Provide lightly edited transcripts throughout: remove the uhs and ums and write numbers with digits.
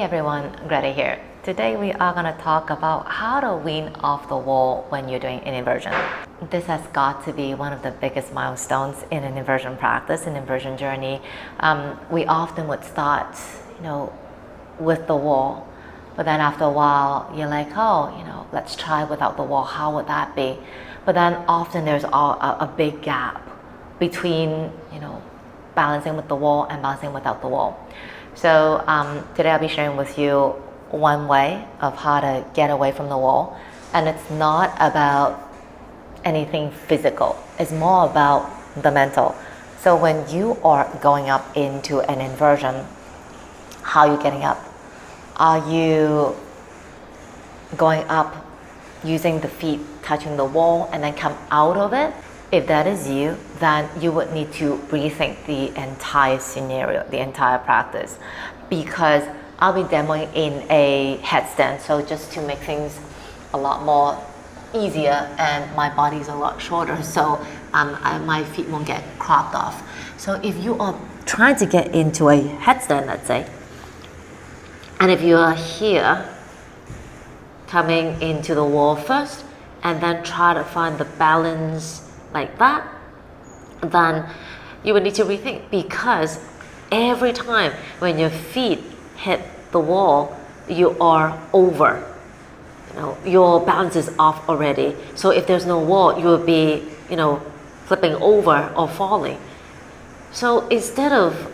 everyone, Greta here. Today we are going to talk about how to wean off the wall when you're doing an inversion. This has got to be one of the biggest milestones in an inversion practice, an inversion journey. We often would start, with the wall, but then after a while you're like, let's try without the wall. How would that be? But then often there's a big gap between, balancing with the wall and balancing without the wall. So today I'll be sharing with you one way of how to get away from the wall, and it's not about anything physical, it's more about the mental. So when you are going up into an inversion, how are you getting up? Are you going up using the feet touching the wall and then come out of it? If that is you, then you would need to rethink the entire scenario, the entire practice, because I'll be demoing in a headstand, so just to make things a lot more easier, and my body is a lot shorter, so my feet won't get cropped off. So if you are trying to get into a headstand, let's say, and if you are here, coming into the wall first, and then try to find the balance like that, then you would need to rethink, because every time when your feet hit the wall, you are over. Your balance is off already. So if there's no wall, you will be, flipping over or falling. So instead of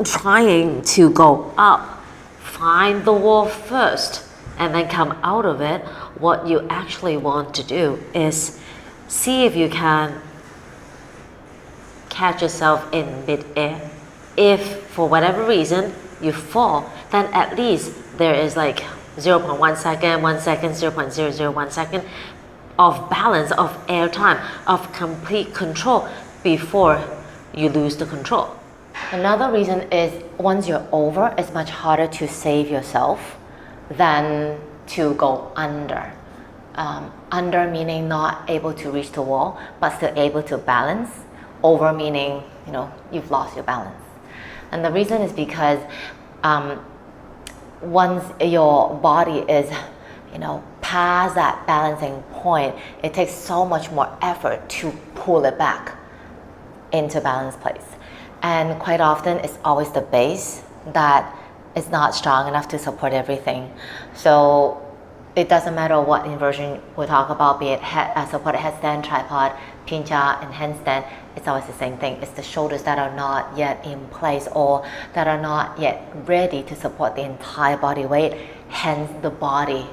trying to go up, find the wall first and then come out of it, what you actually want to do is see if you can catch yourself in mid-air. If for whatever reason you fall, then at least there is like 0.1 second, 1 second, 0.001 second of balance, of air time, of complete control before you lose the control. Another reason is once you're over, it's much harder to save yourself than to go under. Under meaning not able to reach the wall, but still able to balance. Over meaning, you've lost your balance. And the reason is because once your body is, past that balancing point, it takes so much more effort to pull it back into balance place. And quite often, it's always the base that is not strong enough to support everything. So it doesn't matter what inversion we talk about, be it supported headstand, tripod, pincha, and handstand, it's always the same thing. It's the shoulders that are not yet in place or that are not yet ready to support the entire body weight, hence the body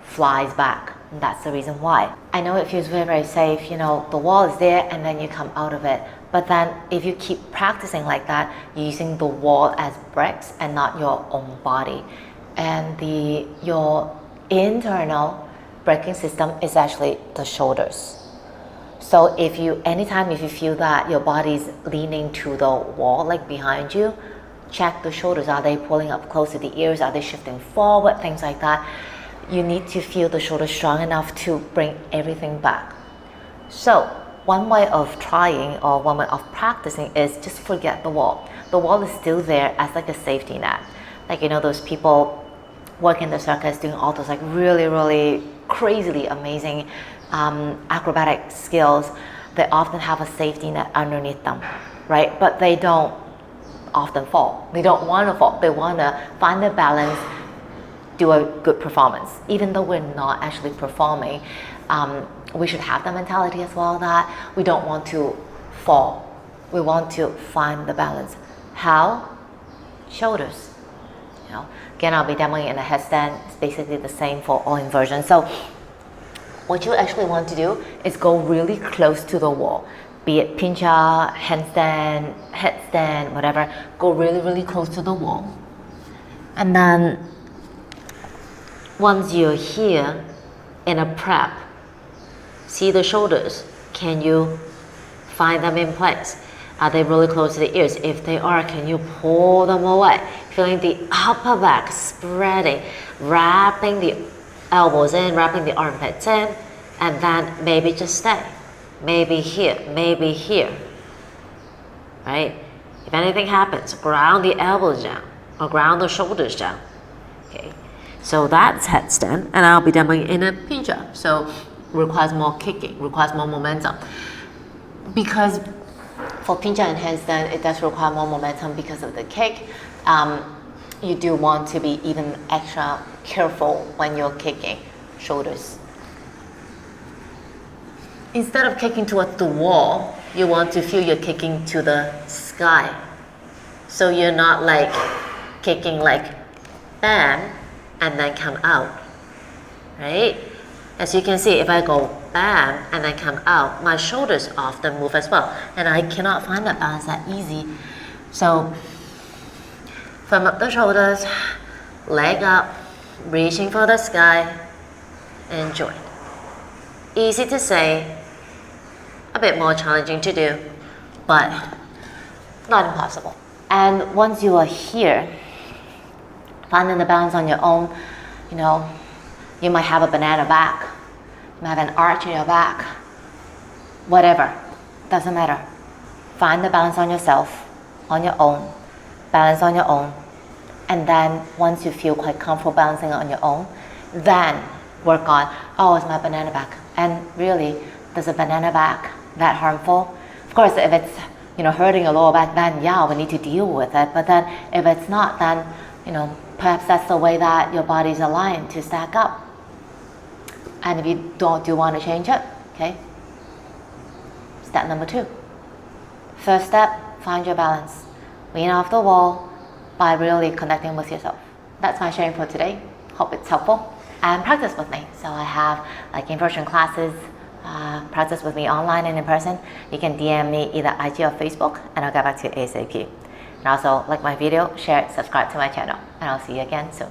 flies back. And that's the reason why. I know it feels very, very safe, the wall is there and then you come out of it. But then if you keep practicing like that, you're using the wall as bricks and not your own body. And your internal braking system is actually the shoulders. So anytime if you feel that your body's leaning to the wall, like behind you, check the shoulders. Are they pulling up close to the ears? Are they shifting forward? Things like that. You need to feel the shoulders strong enough to bring everything back. So one way of trying or one way of practicing is just forget the wall. The wall is still there as like a safety net. Like, those people work in the circus doing all those like really, really crazily amazing acrobatic skills. They often have a safety net underneath them, right? But they don't often fall. They don't want to fall. They want to find their balance, do a good performance. Even though we're not actually performing, we should have the mentality as well that we don't want to fall. We want to find the balance. How? Shoulders. Again, I'll be demoing in a headstand. It's basically the same for all inversions. So what you actually want to do is go really close to the wall, be it pincha, handstand, headstand, whatever. Go really, really close to the wall. And then once you're here in a prep, see the shoulders. Can you find them in place? Are they really close to the ears? If they are, can you pull them away? Feeling the upper back spreading, wrapping the elbows in, wrapping the armpits in, and then maybe just stay. Maybe here, right? If anything happens, ground the elbows down or ground the shoulders down. Okay, so that's headstand, and I'll be demoing in a pincher. So requires more kicking, requires more momentum. Because for pincher and handstand, it does require more momentum because of the kick. You do want to be even extra careful when you're kicking shoulders. Instead of kicking towards the wall, you want to feel you're kicking to the sky. So you're not like kicking like bam and then come out, right? As you can see, if I go bam and then come out, my shoulders often move as well, and I cannot find that balance that easy. So firm up the shoulders, leg up, reaching for the sky, and join. Easy to say, a bit more challenging to do, but not impossible. And once you are here, finding the balance on your own, you know, you might have a banana back, you might have an arch in your back, whatever, doesn't matter. Find the balance on yourself, on your own, balance on your own, and then once you feel quite comfortable balancing on your own, then work on, oh, it's my banana back. And really, does a banana back that harmful? Of course, if it's, you know, hurting your lower back, then yeah, we need to deal with it. But then if it's not, then, you know, perhaps that's the way that your body's aligned to stack up. And if you do want to change it, okay? Step number 2. First step, find your balance. Lean off the wall by really connecting with yourself. That's my sharing for today. Hope it's helpful. And practice with me. So I have like in-person classes, practice with me online and in person. You can DM me either IG or Facebook, and I'll get back to you ASAP. And also like my video, share it, subscribe to my channel, and I'll see you again soon.